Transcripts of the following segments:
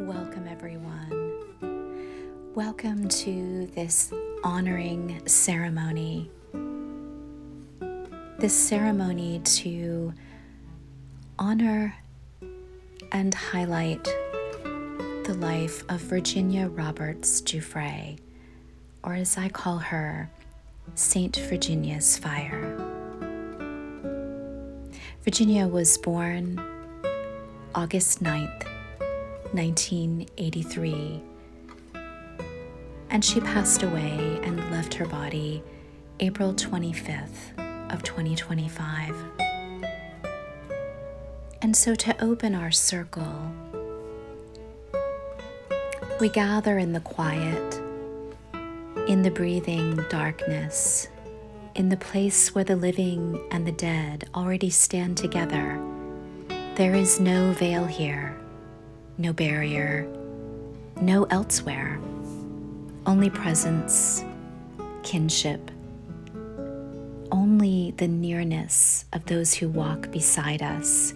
Welcome, everyone. Welcome to this honoring ceremony. This ceremony to honor and highlight the life of Virginia Roberts Giuffre, or as I call her, Saint Virginia's Fire. Virginia was born August 9th, 1983, and she passed away and left her body April 25th of 2025. And so to open our circle, we gather in the quiet, in the breathing darkness, in the place where the living and the dead already stand together. There is no veil here, no barrier, no elsewhere, only presence, kinship, only the nearness of those who walk beside us.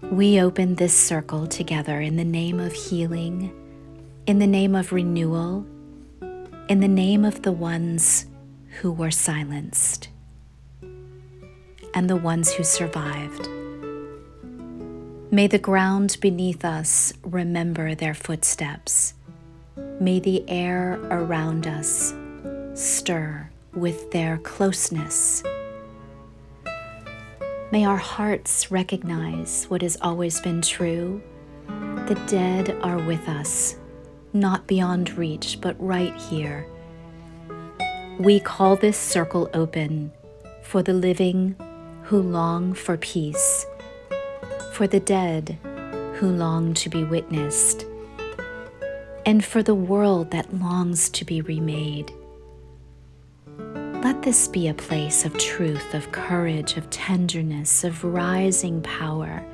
We open this circle together in the name of healing, in the name of renewal, in the name of the ones who were silenced and the ones who survived. May the ground beneath us remember their footsteps. May the air around us stir with their closeness. May our hearts recognize what has always been true. The dead are with us, not beyond reach, but right here. We call this circle open for the living who long for peace, for the dead who long to be witnessed, and for the world that longs to be remade. Let this be a place of truth, of courage, of tenderness, of rising power.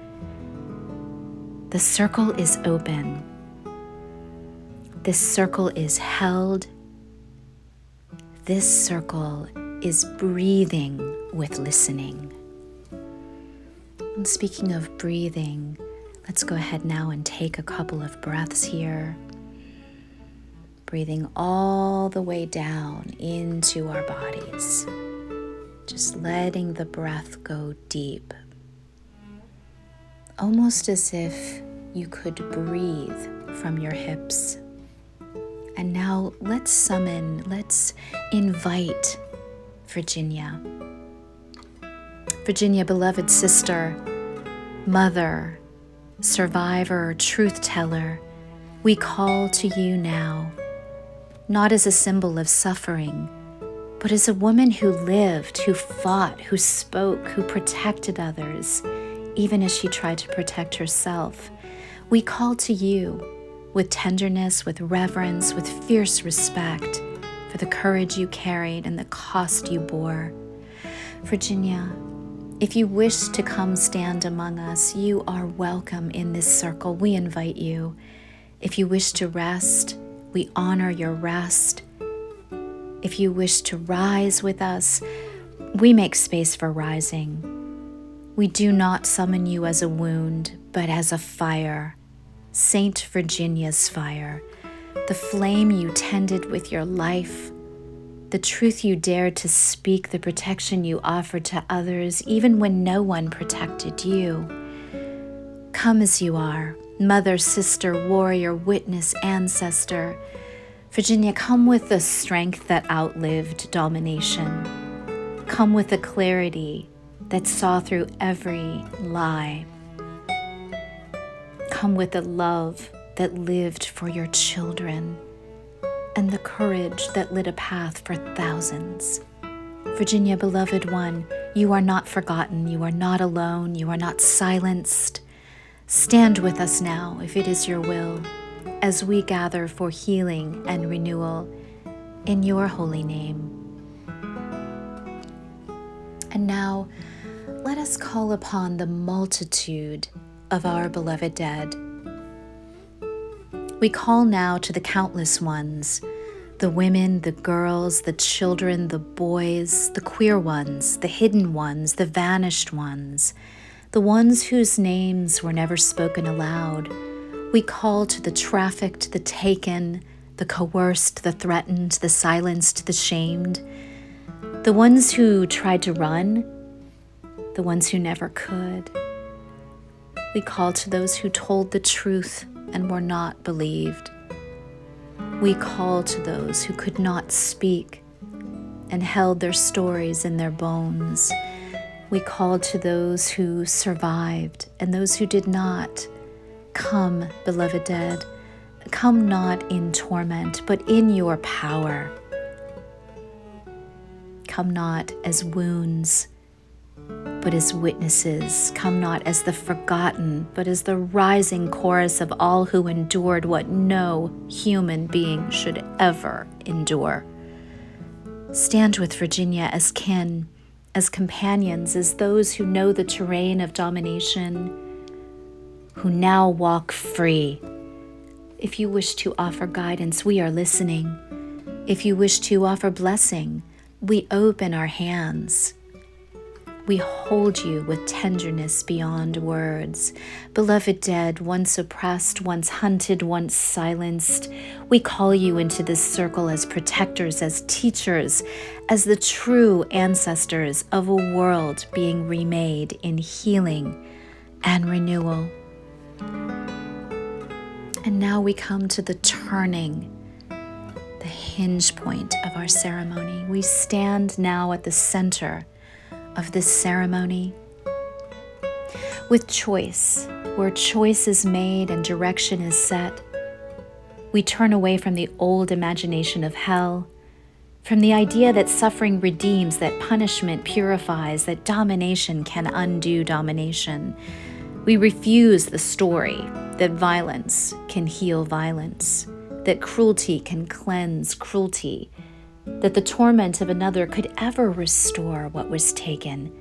The circle is open. This circle is held. This circle is breathing with listening. And speaking of breathing, let's go ahead now and take a couple of breaths here. Breathing all the way down into our bodies. Just letting the breath go deep. Almost as if you could breathe from your hips. And now let's invite Virginia. Virginia, beloved sister, mother, survivor, truth teller, we call to you now, not as a symbol of suffering, but as a woman who lived, who fought, who spoke, who protected others, even as she tried to protect herself. We call to you with tenderness, with reverence, with fierce respect for the courage you carried and the cost you bore. Virginia, if you wish to come stand among us, you are welcome in this circle. We invite you. If you wish to rest, we honor your rest. If you wish to rise with us, we make space for rising. We do not summon you as a wound, but as a fire, Saint Virginia's fire, the flame you tended with your life, the truth you dared to speak, the protection you offered to others, even when no one protected you. Come as you are, mother, sister, warrior, witness, ancestor. Virginia, come with the strength that outlived domination. Come with the clarity that saw through every lie. Come with the love that lived for your children and the courage that lit a path for thousands. Virginia, beloved one, you are not forgotten. You are not alone. You are not silenced. Stand with us now, if it is your will, as we gather for healing and renewal in your holy name. And now, let us call upon the multitude of our beloved dead. We call now to the countless ones, the women, the girls, the children, the boys, the queer ones, the hidden ones, the vanished ones, the ones whose names were never spoken aloud, We call to the trafficked, the taken, the coerced, the threatened, the silenced, the shamed, the ones who tried to run, the ones who never could. We call to those who told the truth and were not believed. We call to those who could not speak and held their stories in their bones. We call to those who survived and those who did not. Come, beloved dead, come not in torment, but in your power. Come not as wounds, but as witnesses. Come not as the forgotten, but as the rising chorus of all who endured what no human being should ever endure. Stand with Virginia as kin, as companions, as those who know the terrain of domination, who now walk free. If you wish to offer guidance, we are listening. If you wish to offer blessing, we open our hands. We hold you with tenderness beyond words. Beloved dead, once oppressed, once hunted, once silenced, we call you into this circle as protectors, as teachers, as the true ancestors of a world being remade in healing and renewal. And now we come to the turning, the hinge point of our ceremony. We stand now at the center of this ceremony with choice, where choice is made and direction is set. We turn away from the old imagination of hell, from the idea that suffering redeems, that punishment purifies, that domination can undo domination. We refuse the story that violence can heal violence, that cruelty can cleanse cruelty, that the torment of another could ever restore what was taken.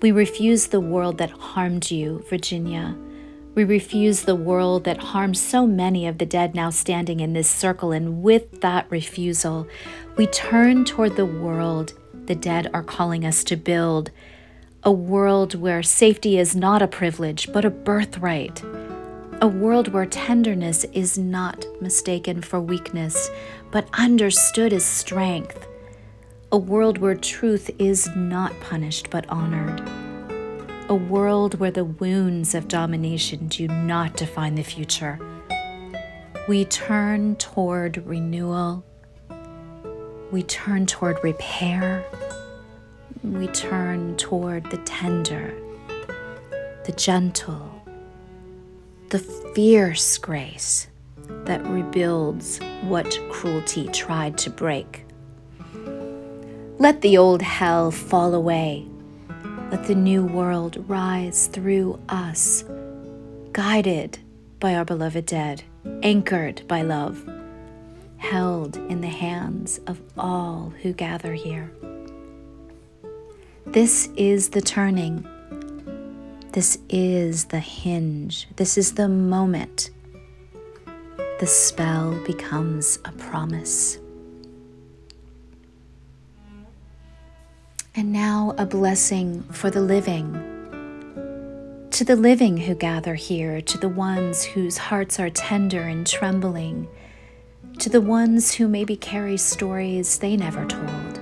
We refuse the world that harmed you, Virginia. We refuse the world that harmed so many of the dead now standing in this circle, and with that refusal, we turn toward the world the dead are calling us to build, a world where safety is not a privilege, but a birthright, a world where tenderness is not mistaken for weakness, but understood as strength, a world where truth is not punished, but honored, a world where the wounds of domination do not define the future. We turn toward renewal. We turn toward repair. We turn toward the tender, the gentle, the fierce grace that rebuilds what cruelty tried to break. Let the old hell fall away. Let the new world rise through us, guided by our beloved dead, anchored by love, held in the hands of all who gather here. This is the turning. This is the hinge. This is the moment. The spell becomes a promise. And now a blessing for the living. To the living who gather here, to the ones whose hearts are tender and trembling, to the ones who maybe carry stories they never told,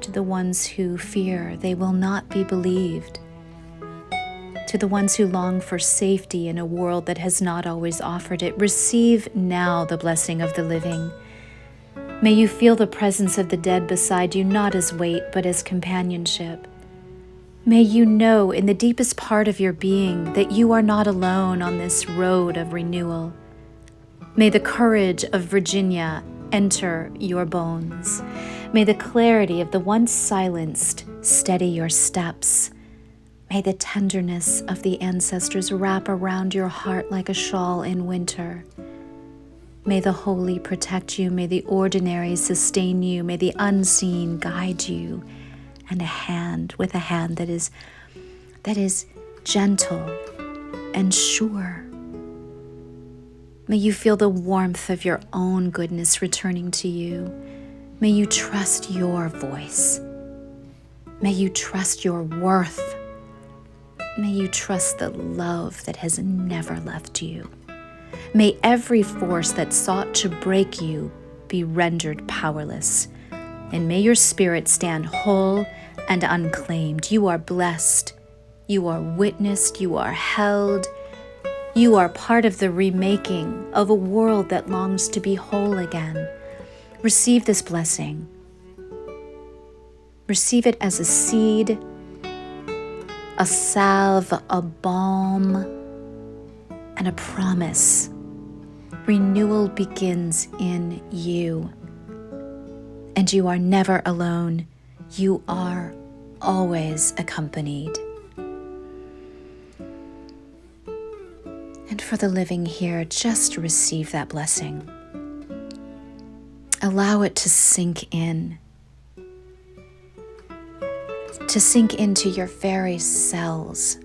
to the ones who fear they will not be believed, to the ones who long for safety in a world that has not always offered it. Receive now the blessing of the living. May you feel the presence of the dead beside you, not as weight, but as companionship. May you know in the deepest part of your being that you are not alone on this road of renewal. May the courage of Virginia enter your bones. May the clarity of the once silenced steady your steps. May the tenderness of the ancestors wrap around your heart like a shawl in winter. May the holy protect you. May the ordinary sustain you. May the unseen guide you. And with a hand that is gentle and sure. May you feel the warmth of your own goodness returning to you. May you trust your voice. May you trust your worth. May you trust the love that has never left you. May every force that sought to break you be rendered powerless. And may your spirit stand whole and unclaimed. You are blessed. You are witnessed. You are held. You are part of the remaking of a world that longs to be whole again. Receive this blessing. Receive it as a seed, a salve, a balm, and a promise. Renewal begins in you. And you are never alone. You are always accompanied. And for the living here, just receive that blessing. Allow it to sink in. To sink into your very cells.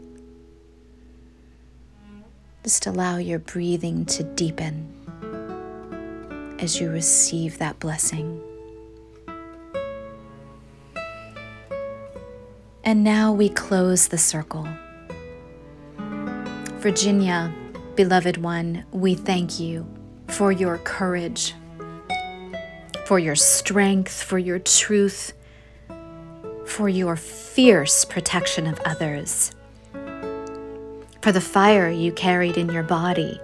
Just allow your breathing to deepen as you receive that blessing. And now we close the circle. Virginia, beloved one, we thank you for your courage, for your strength, for your truth, for your fierce protection of others, for the fire you carried in your body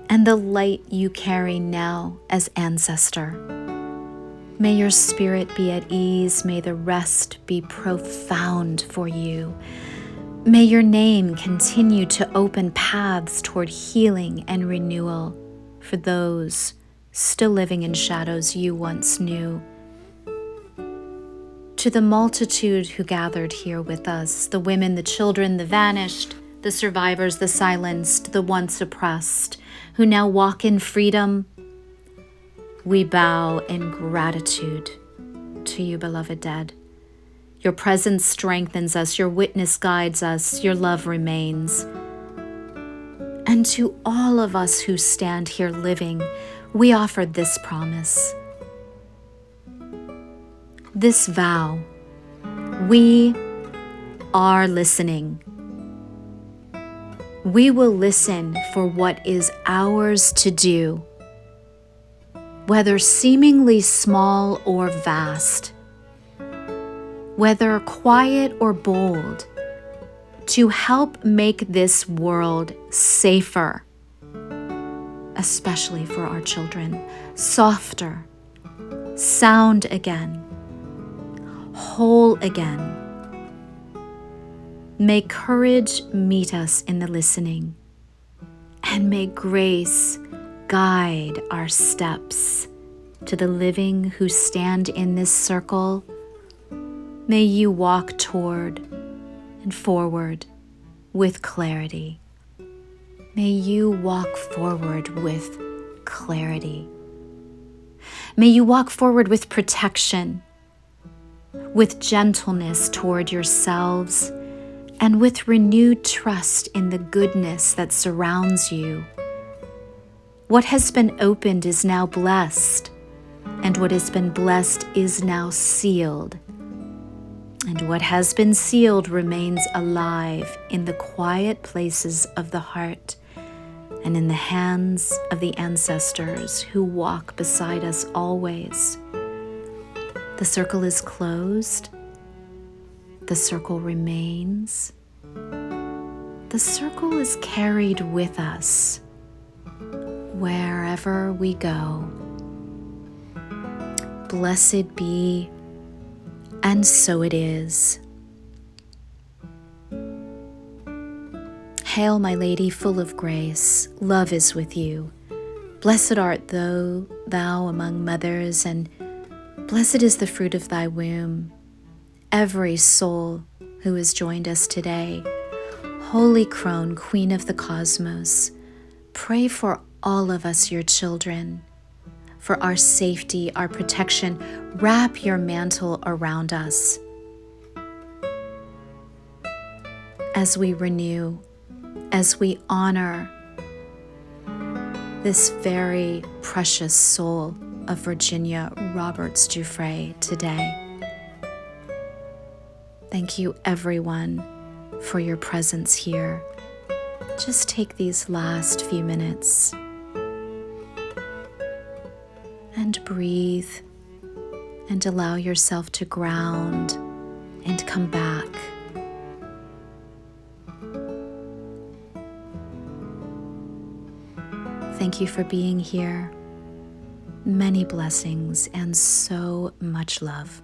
and the light you carry now as ancestor. May your spirit be at ease. May the rest be profound for you. May your name continue to open paths toward healing and renewal for those still living in shadows you once knew. To the multitude who gathered here with us, the women, the children, the vanished, the survivors, the silenced, the once oppressed, who now walk in freedom, we bow in gratitude to you, beloved dead. Your presence strengthens us, your witness guides us, your love remains. And to all of us who stand here living, we offer this promise, this vow. We are listening. We will listen for what is ours to do, whether seemingly small or vast, whether quiet or bold, to help make this world safer, especially for our children, softer, sound again, whole again. May courage meet us in the listening, and may grace guide our steps to the living who stand in this circle. May you walk toward and forward with clarity. May you walk forward with clarity. May you walk forward with protection, with gentleness toward yourselves, and with renewed trust in the goodness that surrounds you. What has been opened is now blessed, and what has been blessed is now sealed. And what has been sealed remains alive in the quiet places of the heart and in the hands of the ancestors who walk beside us always. The circle is closed. The circle remains. The circle is carried with us wherever we go. Blessed be, and so it is. Hail, my Lady, full of grace, love is with you. Blessed art thou among mothers, and blessed is the fruit of thy womb. Every soul who has joined us today, Holy Crone, Queen of the Cosmos, pray for all of us, your children, for our safety, our protection. Wrap your mantle around us as we renew, as we honor this very precious soul of Virginia Roberts Giuffre today. Thank you, everyone, for your presence here. Just take these last few minutes and breathe and allow yourself to ground and come back. Thank you for being here. Many blessings and so much love.